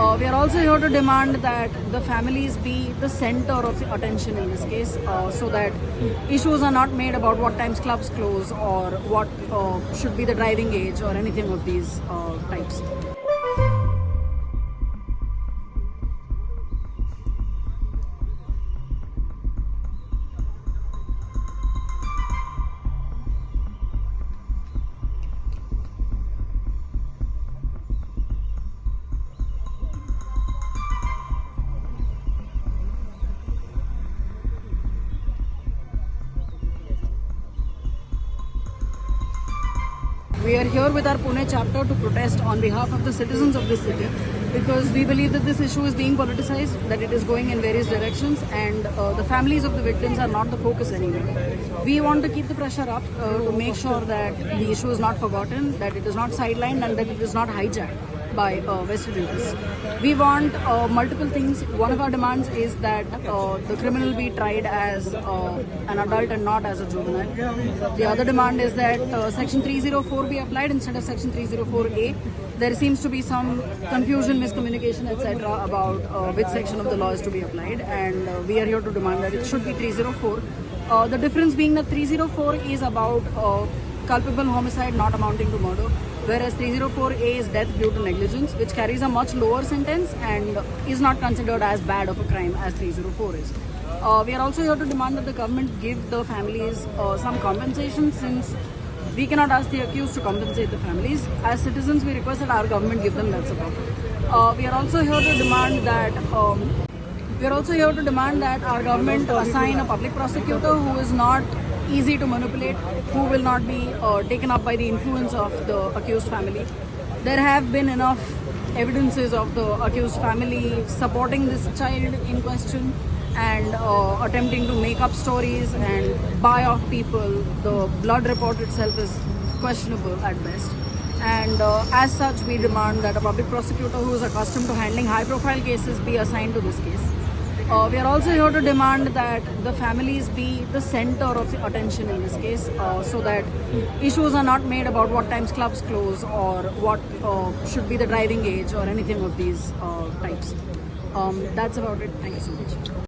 We are also here to demand that the families be the center of the attention in this case, so that issues are not made about what times clubs close or what should be the driving age or anything of these types. We are here with our Pune chapter to protest on behalf of the citizens of this city because we believe that this issue is being politicized, that it is going in various directions, and the families of the victims are not the focus anymore. We want to keep the pressure up to make sure that the issue is not forgotten, that it is not sidelined, and that it is not hijacked by vested interests. We want multiple things. One of our demands is that the criminal be tried as an adult and not as a juvenile. The other demand is that Section 304 be applied instead of Section 304A. There seems to be some confusion, miscommunication, etc. about which section of the law is to be applied, and we are here to demand that it should be 304. The difference being that 304 is about culpable homicide not amounting to murder, whereas 304A is death due to negligence, which carries a much lower sentence and is not considered as bad of a crime as 304 is. We are also here to demand that the government give the families some compensation, since we cannot ask the accused to compensate the families. As citizens, we request that our government give them that support. We are also here to demand that our government assign a public prosecutor who is not easy to manipulate, who will not be taken up by the influence of the accused family. There have been enough evidences of the accused family supporting this child in question and attempting to make up stories and buy off people. The blood report itself is questionable at best. And as such, we demand that a public prosecutor who is accustomed to handling high-profile cases be assigned to this case. We are also here to demand that the families be the center of the attention in this case, so that issues are not made about what times clubs close or what should be the driving age or anything of these types. That's about it. Thank you so much.